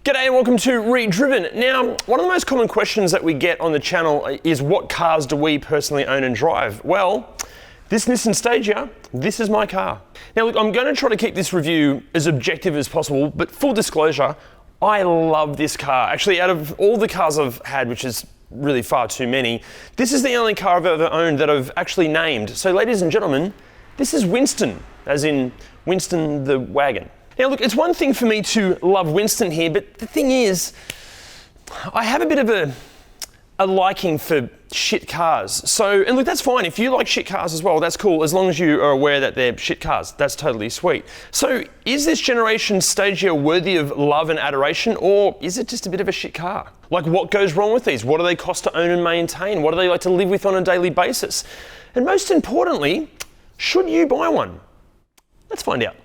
G'day and welcome to ReDriven. Now, one of the most common questions that we get on the channel is what cars do we personally own and drive? Well, this Nissan Stagea, this is my car. Now look, I'm going to try to keep this review as objective as possible, but full disclosure, I love this car. Actually, out of all the cars I've had, which is really far too many, this is the only car I've ever owned that I've actually named. So ladies and gentlemen, this is Winston, as in Winston the wagon. Now look, it's one thing for me to love Winston here, but the thing is, I have a bit of a liking for shit cars. So, and look, that's fine. If you like shit cars as well, that's cool, as long as you are aware that they're shit cars. That's totally sweet. So, is this generation Stagea worthy of love and adoration, or is it just a bit of a shit car? Like, what goes wrong with these? What do they cost to own and maintain? What do they like to live with on a daily basis? And most importantly, should you buy one? Let's find out.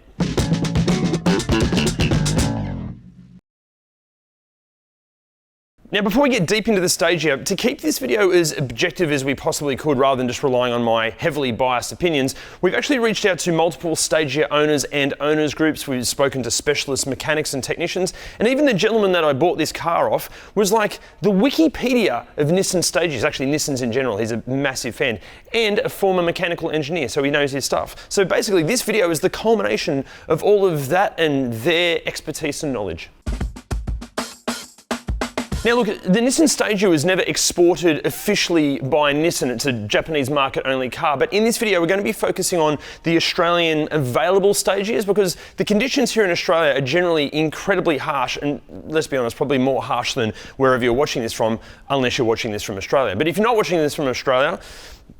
Now, before we get deep into the Stagea, to keep this video as objective as we possibly could rather than just relying on my heavily biased opinions, we've actually reached out to multiple Stagea owners and owners groups. We've spoken to specialist mechanics and technicians, and even the gentleman that I bought this car off was like the Wikipedia of Nissan Stageas, actually Nissans in general. He's a massive fan and a former mechanical engineer, so he knows his stuff. So basically, this video is the culmination of all of that and their expertise and knowledge. Now look, the Nissan Stagea was never exported officially by Nissan. It's a Japanese market only car, but in this video we're going to be focusing on the Australian available Stageas because the conditions here in Australia are generally incredibly harsh, and let's be honest, probably more harsh than wherever you're watching this from, unless you're watching this from Australia. But if you're not watching this from Australia,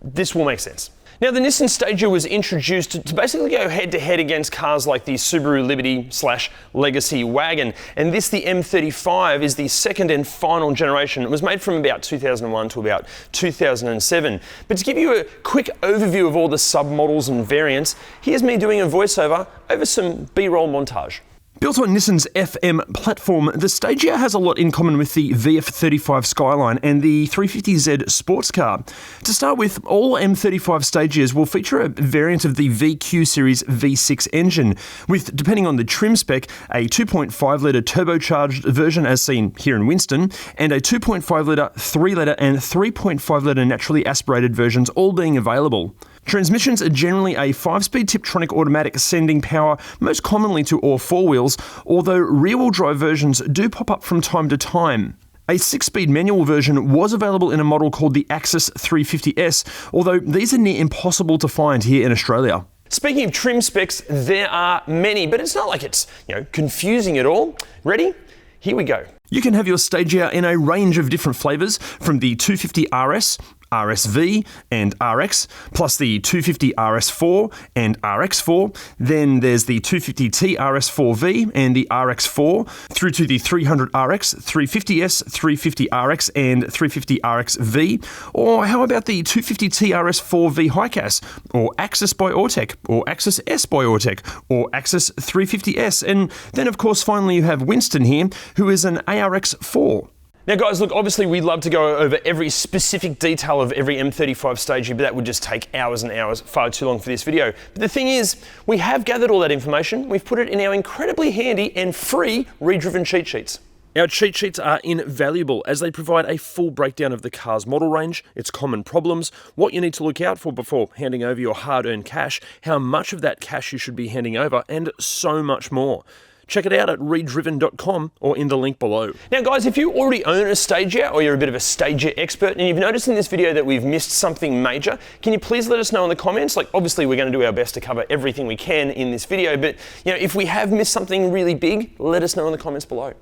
this will make sense. Now, the Nissan Stagea was introduced to basically go head-to-head against cars like the Subaru Liberty/Legacy wagon, and this, the M35, is the second and final generation. It was made from about 2001 to about 2007. But to give you a quick overview of all the submodels and variants, here's me doing a voiceover over some B-roll montage. Built on Nissan's FM platform, the Stagea has a lot in common with the VF35 Skyline and the 350Z sports car. To start with, all M35 Stageas will feature a variant of the VQ series V6 engine, with, depending on the trim spec, a 2.5-litre turbocharged version as seen here in Winston, and a 2.5-litre, 3-litre and 3.5-litre naturally aspirated versions all being available. Transmissions are generally a 5-speed Tiptronic automatic sending power most commonly to all four wheels, although rear-wheel drive versions do pop up from time to time. A 6-speed manual version was available in a model called the Axis 350S, although these are near impossible to find here in Australia. Speaking of trim specs, there are many, but it's not like it's, confusing at all. Ready? Here we go. You can have your Stagea in a range of different flavours, from the 250 RS, RSV and RX, plus the 250 RS4 and RX4. Then there's the 250T RS4V and the RX4, through to the 300 RX, 350S, 350 RX and 350 RXV. Or how about the 250T RS4V Hi-Cas, or Axis by Autech, or Axis S by Autech, or Axis 350S. And then of course finally you have Winston here, who is an ARX4. Now guys, look, obviously we'd love to go over every specific detail of every M35 Stagea, but that would just take hours and hours, far too long for this video. But the thing is, we have gathered all that information, we've put it in our incredibly handy and free ReDriven cheat sheets. Our cheat sheets are invaluable as they provide a full breakdown of the car's model range, its common problems, what you need to look out for before handing over your hard-earned cash, how much of that cash you should be handing over, and so much more. Check it out at redriven.com or in the link below. Now guys, if you already own a Stagea or you're a bit of a Stagea expert and you've noticed in this video that we've missed something major, can you please let us know in the comments? Like, obviously we're going to do our best to cover everything we can in this video, but if we have missed something really big, let us know in the comments below.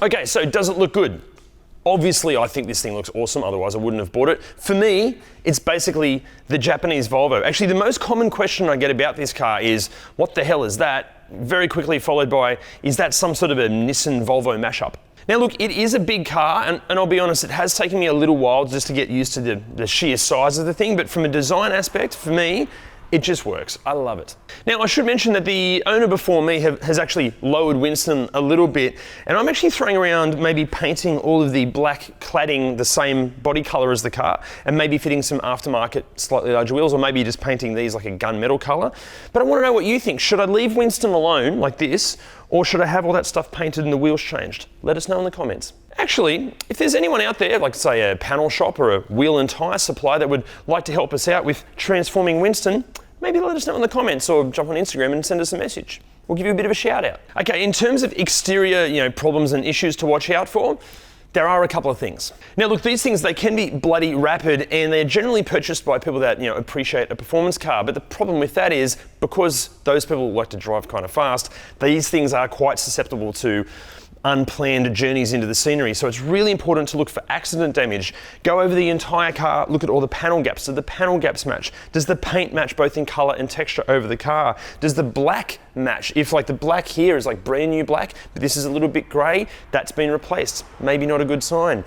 Okay, so does it look good? Obviously, I think this thing looks awesome, otherwise I wouldn't have bought it. For me, it's basically the Japanese Volvo. Actually, the most common question I get about this car is, what the hell is that? Very quickly followed by, is that some sort of a Nissan Volvo mashup? Now look, it is a big car, and I'll be honest, it has taken me a little while just to get used to the sheer size of the thing, but from a design aspect, for me, It just works. I love it. Now, I should mention that the owner before me has actually lowered Winston a little bit, and I'm actually throwing around maybe painting all of the black cladding the same body color as the car, and maybe fitting some aftermarket slightly larger wheels, or maybe just painting these like a gunmetal color. But I want to know what you think. Should I leave Winston alone like this, or should I have all that stuff painted and the wheels changed? Let us know in the comments. Actually, if there's anyone out there, like say a panel shop or a wheel and tyre supplier that would like to help us out with transforming Winston, maybe let us know in the comments or jump on Instagram and send us a message. We'll give you a bit of a shout out. Okay, in terms of exterior, problems and issues to watch out for, there are a couple of things. Now look, these things, they can be bloody rapid, and they're generally purchased by people that appreciate a performance car. But the problem with that is, because those people like to drive kind of fast, these things are quite susceptible to unplanned journeys into the scenery. So it's really important to look for accident damage. Go over the entire car, look at all the panel gaps. Do the panel gaps match? Does the paint match both in color and texture over the car? Does the black match? If like the black here is like brand new black, but this is a little bit gray, that's been replaced. Maybe not a good sign.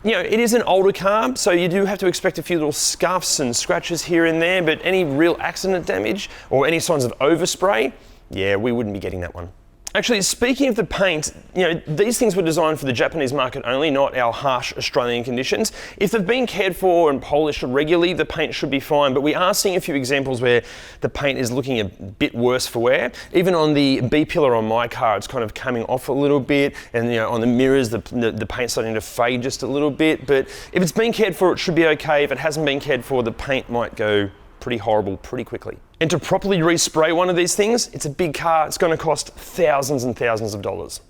It is an older car, so you do have to expect a few little scuffs and scratches here and there, but any real accident damage or any signs of overspray, yeah, we wouldn't be getting that one. Actually, speaking of the paint, these things were designed for the Japanese market only, not our harsh Australian conditions. If they've been cared for and polished regularly, the paint should be fine, but we are seeing a few examples where the paint is looking a bit worse for wear. Even on the B-pillar on my car, it's kind of coming off a little bit, and on the mirrors, the paint's starting to fade just a little bit, but if it's been cared for, it should be okay. If it hasn't been cared for, the paint might go pretty horrible pretty quickly. And to properly respray one of these things, it's a big car, it's going to cost thousands and thousands of dollars.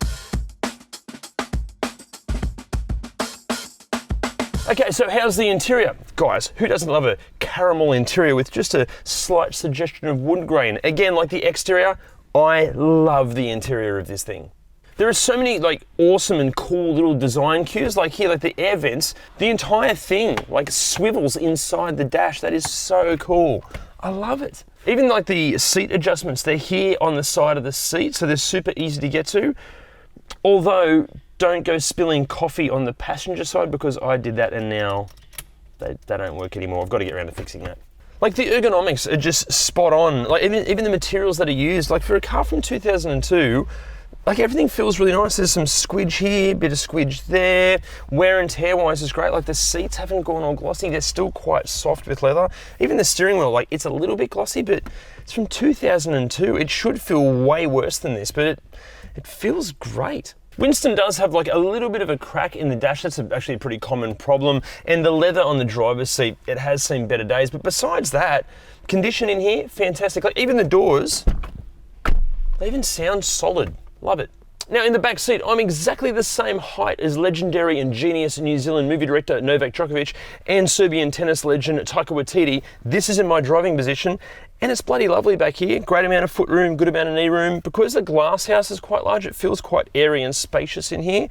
Okay, so how's the interior? Guys, who doesn't love a caramel interior with just a slight suggestion of wood grain? Again, like the exterior, I love the interior of this thing. There are so many awesome and cool little design cues, like here, like the air vents, the entire thing swivels inside the dash. That is so cool. I love it. Even like the seat adjustments, they're here on the side of the seat, so they're super easy to get to. Although, don't go spilling coffee on the passenger side, because I did that and now they don't work anymore. I've got to get around to fixing that. Like the ergonomics are just spot on. Like even the materials that are used, like for a car from 2002, everything feels really nice. There's some squidge here, bit of squidge there. Wear and tear wise is great. Like the seats haven't gone all glossy. They're still quite soft with leather. Even the steering wheel, it's a little bit glossy, but it's from 2002. It should feel way worse than this, but it feels great. Winston does have a little bit of a crack in the dash. That's actually a pretty common problem. And the leather on the driver's seat, it has seen better days. But besides that, condition in here, fantastic. Even the doors, they even sound solid. Love it. Now in the back seat, I'm exactly the same height as legendary and genius New Zealand movie director Novak Djokovic and Serbian tennis legend Taika Waititi. This is in my driving position, and it's bloody lovely back here. Great amount of foot room, good amount of knee room. Because the glass house is quite large, it feels quite airy and spacious in here.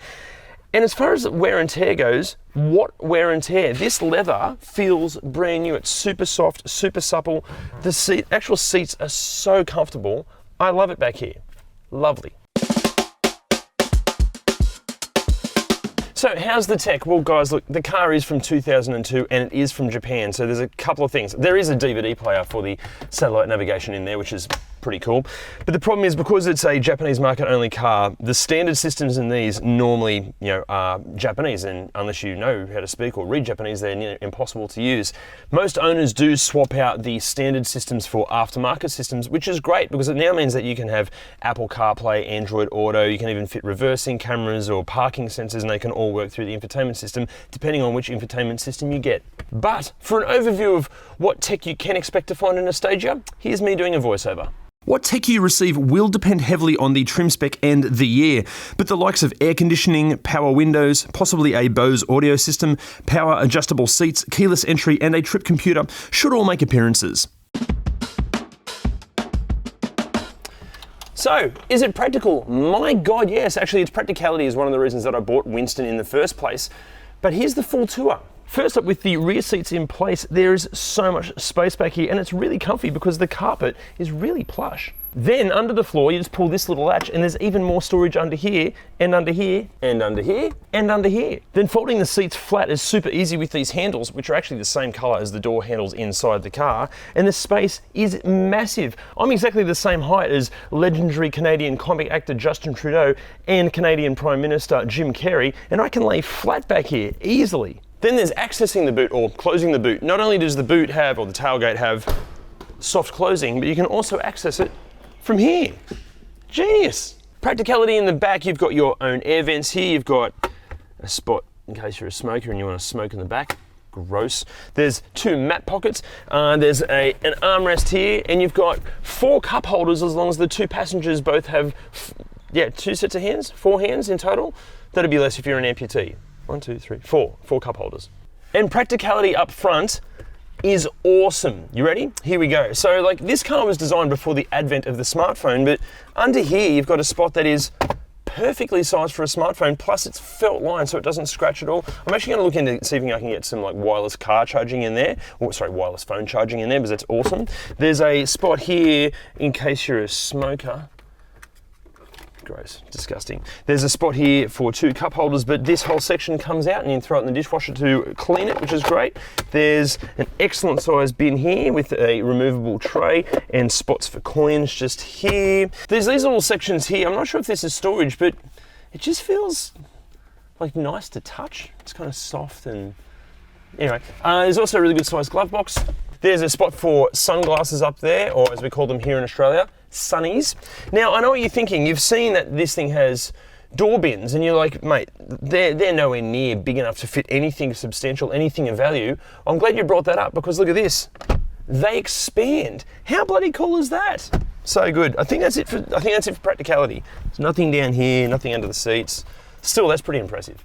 And as far as wear and tear goes, what wear and tear? This leather feels brand new. It's super soft, super supple. The actual seats are so comfortable. I love it back here. Lovely. So how's the tech? Well guys, look, the car is from 2002 and it is from Japan, so there's a couple of things. There is a DVD player for the satellite navigation in there, which is pretty cool. But the problem is, because it's a Japanese market only car, the standard systems in these normally are Japanese, and unless you know how to speak or read Japanese, they're near impossible to use. Most owners do swap out the standard systems for aftermarket systems, which is great because it now means that you can have Apple CarPlay, Android Auto, you can even fit reversing cameras or parking sensors, and they can all work through the infotainment system depending on which infotainment system you get. But for an overview of what tech you can expect to find in a Stagea, here's me doing a voiceover. What tech you receive will depend heavily on the trim spec and the year, but the likes of air conditioning, power windows, possibly a Bose audio system, power adjustable seats, keyless entry, and a trip computer should all make appearances. So, is it practical? My God, yes. Actually, its practicality is one of the reasons that I bought Winston in the first place. But here's the full tour. First up, with the rear seats in place, there is so much space back here, and it's really comfy because the carpet is really plush. Then under the floor, you just pull this little latch and there's even more storage under here, and under here, and under here, and under here. Then folding the seats flat is super easy with these handles, which are actually the same color as the door handles inside the car. And the space is massive. I'm exactly the same height as legendary Canadian comic actor Justin Trudeau and Canadian Prime Minister Jim Carrey, and I can lay flat back here easily. Then there's accessing the boot or closing the boot. Not only does the boot have, or the tailgate have, soft closing, but you can also access it from here. Genius. Practicality in the back, you've got your own air vents here. You've got a spot in case you're a smoker and you want to smoke in the back. Gross. There's 2 mat pockets. There's an armrest here, and you've got 4 cup holders as long as the 2 passengers both have, 2 sets of hands, 4 hands in total. That'd be less if you're an amputee. 1, 2, 3, 4 cup holders. And practicality up front is awesome. You ready? Here we go. So like, this car was designed before the advent of the smartphone, but under here you've got a spot that is perfectly sized for a smartphone, plus it's felt lined so it doesn't scratch at all. I'm actually going to look into see if I can get some like wireless car charging in there, or sorry, wireless phone charging in there, because that's awesome. There's a spot here in case you're a smoker. Gross, disgusting. There's a spot here for 2 cup holders, but this whole section comes out and you can throw it in the dishwasher to clean it, which is great. There's an excellent size bin here with a removable tray and spots for coins just here. There's these little sections here. I'm not sure if this is storage, but it just feels like nice to touch. It's kind of soft and anyway. There's also a really good sized glove box. There's a spot for sunglasses up there, or as we call them here in Australia, sunnies. Now, I know what you're thinking. You've seen that this thing has door bins, and you're like, mate, they're nowhere near big enough to fit anything substantial, anything of value. I'm glad you brought that up, because look at this. They expand. How bloody cool is that? So good. I think that's it for practicality. There's nothing down here, nothing under the seats. Still, that's pretty impressive.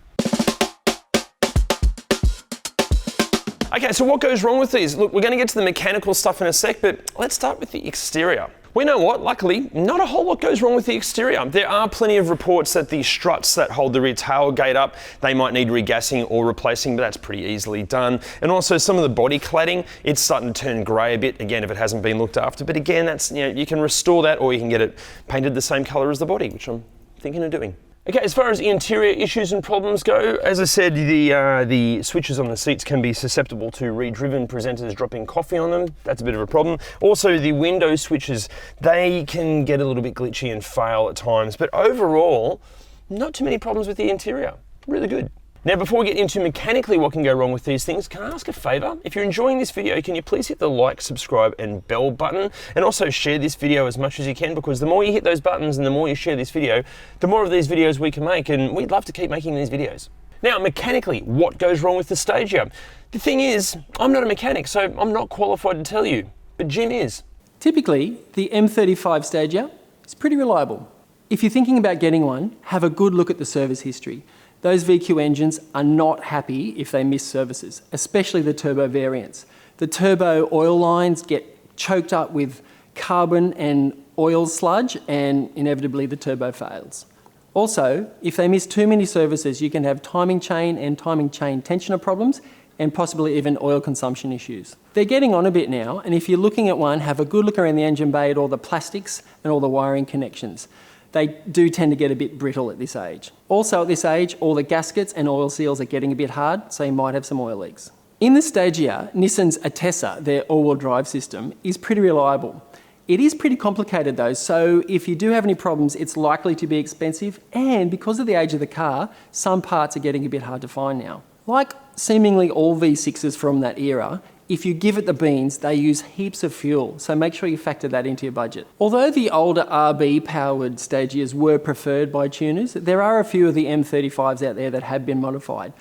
Okay, so what goes wrong with these? Look, we're going to get to the mechanical stuff in a sec, but let's start with the exterior. We know what, luckily, not a whole lot goes wrong with the exterior. There are plenty of reports that the struts that hold the rear tailgate up, they might need regassing or replacing, but that's pretty easily done. And also some of the body cladding, it's starting to turn grey a bit, again, if it hasn't been looked after. But again, that's, you can restore that, or you can get it painted the same colour as the body, which I'm thinking of doing. Okay, as far as interior issues and problems go, as I said, the switches on the seats can be susceptible to ReDriven presenters dropping coffee on them. That's a bit of a problem. Also, the window switches, they can get a little bit glitchy and fail at times, but overall, not too many problems with the interior. Really good. Now, before we get into mechanically what can go wrong with these things, can I ask a favour? If you're enjoying this video, can you please hit the like, subscribe and bell button, and also share this video as much as you can, because the more you hit those buttons and the more you share this video, the more of these videos we can make, and we'd love to keep making these videos. Now, mechanically, what goes wrong with the Stagea? The thing is, I'm not a mechanic, so I'm not qualified to tell you, but Jim is. Typically, the M35 Stagea is pretty reliable. If you're thinking about getting one, have a good look at the service history. Those VQ engines are not happy if they miss services, especially the turbo variants. The turbo oil lines get choked up with carbon and oil sludge, and inevitably the turbo fails. Also, if they miss too many services, you can have timing chain and timing chain tensioner problems, and possibly even oil consumption issues. They're getting on a bit now, and if you're looking at one, have a good look around the engine bay at all the plastics and all the wiring connections. They do tend to get a bit brittle at this age. Also at this age, all the gaskets and oil seals are getting a bit hard, so you might have some oil leaks. In the Stagea, Nissan's Atessa, their all-wheel drive system, is pretty reliable. It is pretty complicated though, so if you do have any problems, it's likely to be expensive, and because of the age of the car, some parts are getting a bit hard to find now. Like seemingly all V6s from that era, if you give it the beans, they use heaps of fuel, so make sure you factor that into your budget. Although the older RB-powered Stageas were preferred by tuners, there are a few of the M35s out there that have been modified.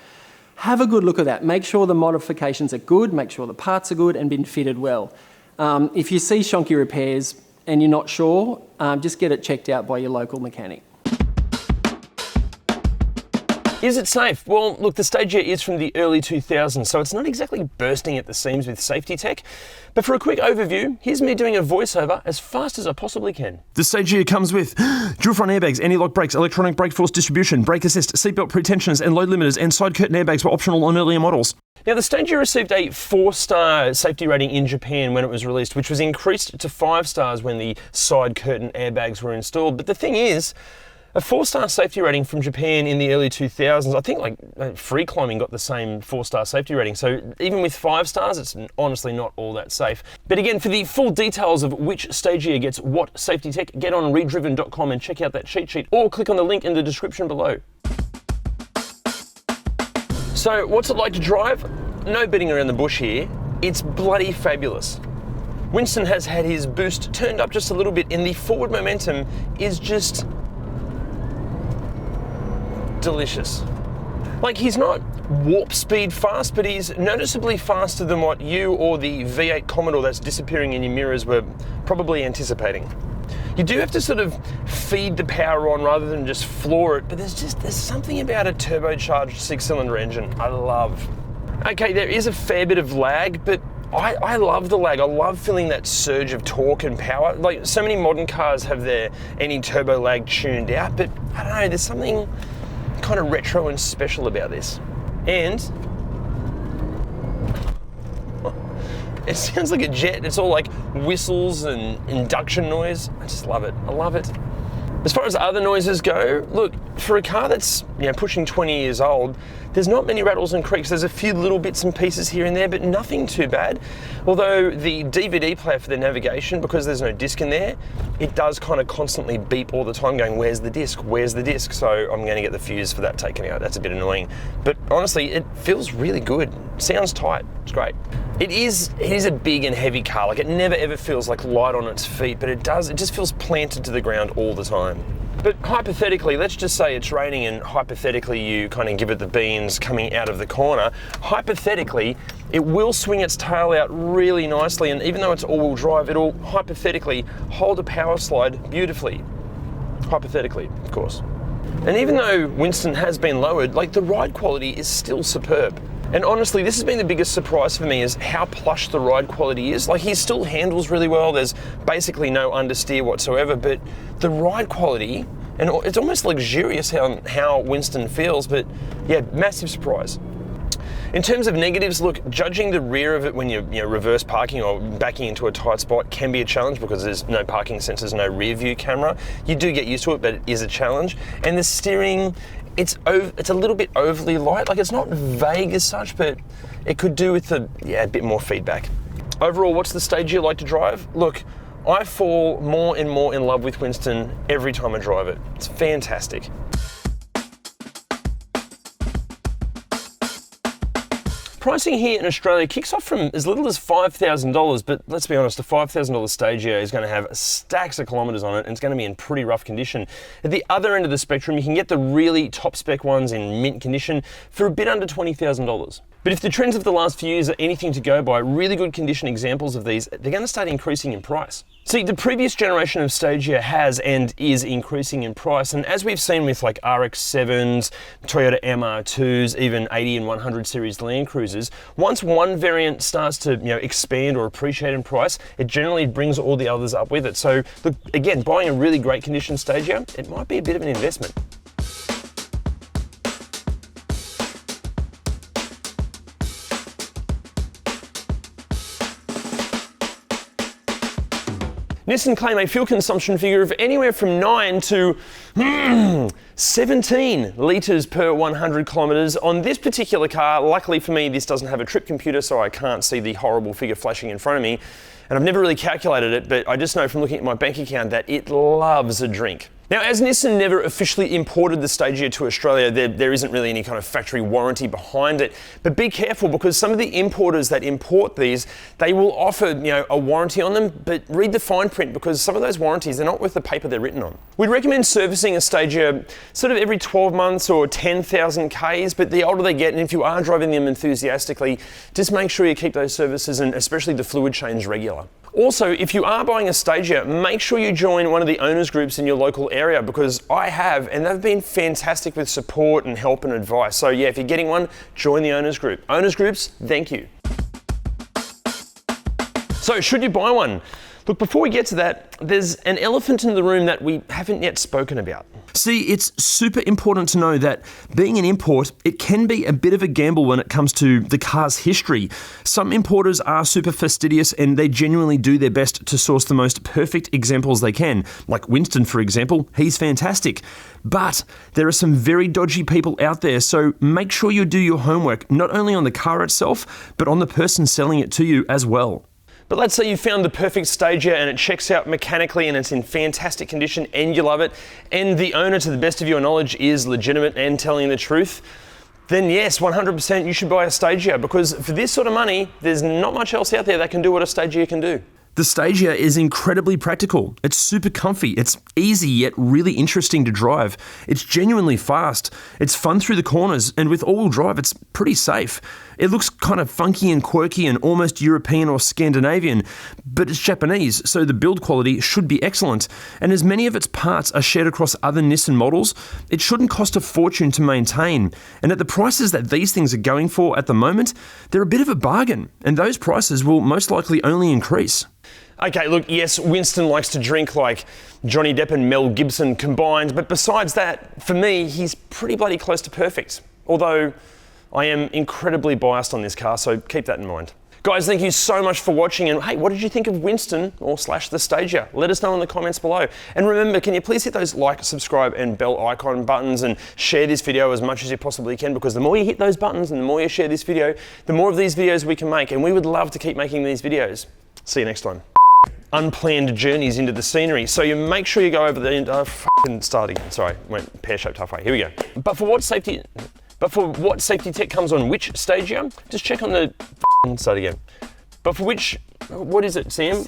Have a good look at that. Make sure the modifications are good, make sure the parts are good and been fitted well. If you see shonky repairs and you're not sure, just get it checked out by your local mechanic. Is it safe? Well, look, the Stagea is from the early 2000s, so it's not exactly bursting at the seams with safety tech. But for a quick overview, here's me doing a voiceover as fast as I possibly can. The Stagea comes with dual front airbags, anti-lock brakes, electronic brake force distribution, brake assist, seatbelt pretensioners and load limiters, and side curtain airbags were optional on earlier models. Now, the Stagea received a 4-star safety rating in Japan when it was released, which was increased to 5 stars when the side curtain airbags were installed. But the thing is, a 4-star safety rating from Japan in the early 2000s, I think like free climbing got the same 4-star safety rating. So even with 5 stars, it's honestly not all that safe. But again, for the full details of which Stagea gets what safety tech, get on ReDriven.com and check out that cheat sheet, or click on the link in the description below. So what's it like to drive? No beating around the bush here. It's bloody fabulous. Winston has had his boost turned up just a little bit, and the forward momentum is just delicious. Like, he's not warp speed fast, but he's noticeably faster than what you or the V8 Commodore that's disappearing in your mirrors were probably anticipating. You do have to sort of feed the power on rather than just floor it, but there's something about a turbocharged 6-cylinder engine I love. Okay, there is a fair bit of lag, but I love the lag. I love feeling that surge of torque and power. Like, so many modern cars have their turbo lag tuned out, but I don't know, there's something kind of retro and special about this. And it sounds like a jet. It's all like whistles and induction noise. I just love it. I love it. As far as other noises go, look, for a car that's pushing 20 years old, there's not many rattles and creaks. There's a few little bits and pieces here and there, but nothing too bad. Although the DVD player for the navigation, because there's no disc in there, it does kind of constantly beep all the time going, where's the disc, where's the disc? So I'm going to get the fuse for that taken out. That's a bit annoying. But honestly, it feels really good. Sounds tight. It's great. It is a big and heavy car. Like, it never ever feels like light on its feet, but it just feels planted to the ground all the time. But hypothetically, let's just say it's raining and hypothetically you kind of give it the beans coming out of the corner. Hypothetically, it will swing its tail out really nicely, and even though it's all-wheel drive, it'll hypothetically hold a power slide beautifully. Hypothetically, of course. And even though Winston has been lowered, like, the ride quality is still superb. And honestly, this has been the biggest surprise for me, is how plush the ride quality is. Like, he still handles really well. There's basically no understeer whatsoever, but the ride quality, and it's almost luxurious how Winston feels, but yeah, massive surprise. In terms of negatives, look, judging the rear of it when you're reverse parking or backing into a tight spot can be a challenge because there's no parking sensors, no rear view camera. You do get used to it, but it is a challenge. And the steering, it's a little bit overly light. Like, it's not vague as such, but it could do with a bit more feedback. Overall, what's the Stagea like to drive? Look, I fall more and more in love with Winston every time I drive it. It's fantastic. Pricing here in Australia kicks off from as little as $5,000, but let's be honest, a $5,000 Stagea is going to have stacks of kilometres on it, and it's going to be in pretty rough condition. At the other end of the spectrum, you can get the really top spec ones in mint condition for a bit under $20,000. But if the trends of the last few years are anything to go by, really good condition examples of these, they're going to start increasing in price. See, the previous generation of Stagea has and is increasing in price, and as we've seen with like RX-7s, Toyota MR2s, even 80 and 100 series Land Cruisers, once one variant starts to expand or appreciate in price, it generally brings all the others up with it. So look, again, buying a really great condition Stagea, it might be a bit of an investment. Nissan claim a fuel consumption figure of anywhere from 9 to 17 litres per 100 kilometres on this particular car. Luckily for me, this doesn't have a trip computer, so I can't see the horrible figure flashing in front of me. And I've never really calculated it, but I just know from looking at my bank account that it loves a drink. Now, as Nissan never officially imported the Stagea to Australia, there isn't really any kind of factory warranty behind it. But be careful, because some of the importers that import these, they will offer a warranty on them, but read the fine print, because some of those warranties, they're not worth the paper they're written on. We'd recommend servicing a Stagea sort of every 12 months or 10,000 Ks, but the older they get, and if you are driving them enthusiastically, just make sure you keep those services and especially the fluid change regular. Also, if you are buying a Stagea, make sure you join one of the owners groups in your local area, because I have, and they've been fantastic with support and help and advice. So yeah, if you're getting one, join the owners group. Owners groups, thank you. So should you buy one? Look, before we get to that, there's an elephant in the room that we haven't yet spoken about. See, it's super important to know that being an import, it can be a bit of a gamble when it comes to the car's history. Some importers are super fastidious and they genuinely do their best to source the most perfect examples they can. Like Winston, for example, he's fantastic. But there are some very dodgy people out there, so make sure you do your homework, not only on the car itself, but on the person selling it to you as well. But let's say you found the perfect Stagea and it checks out mechanically and it's in fantastic condition and you love it, and the owner, to the best of your knowledge, is legitimate and telling the truth. Then yes, 100% you should buy a Stagea, because for this sort of money, there's not much else out there that can do what a Stagea can do. The Stagea is incredibly practical. It's super comfy. It's easy yet really interesting to drive. It's genuinely fast. It's fun through the corners, and with all-wheel drive, it's pretty safe. It looks kind of funky and quirky and almost European or Scandinavian, but it's Japanese, so the build quality should be excellent. And as many of its parts are shared across other Nissan models, it shouldn't cost a fortune to maintain. And at the prices that these things are going for at the moment, they're a bit of a bargain, and those prices will most likely only increase. Okay, look, yes, Winston likes to drink like Johnny Depp and Mel Gibson combined, but besides that, for me, he's pretty bloody close to perfect. Although, I am incredibly biased on this car, so keep that in mind. Guys, thank you so much for watching, and hey, what did you think of Winston or / the Stagea? Let us know in the comments below. And remember, can you please hit those like, subscribe, and bell icon buttons and share this video as much as you possibly can, because the more you hit those buttons and the more you share this video, the more of these videos we can make, and we would love to keep making these videos. See you next time. Unplanned journeys into the scenery, so you make sure you go over the starting. Sorry, went pear-shaped halfway. Here we go. But for what safety tech comes on which Stagea? Just check on the start again. But for which, what is it, Sam?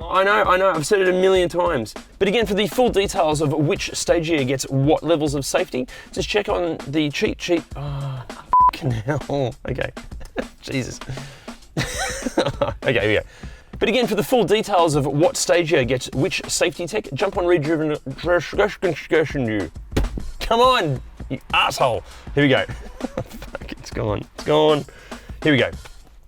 I know, I've said it a million times. But again, for the full details of which Stagea gets what levels of safety, just check on the cheat sheet. Oh, fucking hell. Okay. Jesus. Okay, here we go. But again, for the full details of what Stagea gets which safety tech, jump on ReDriven. Come on, you asshole. Here we go. Fuck, it's gone. It's gone. Here we go.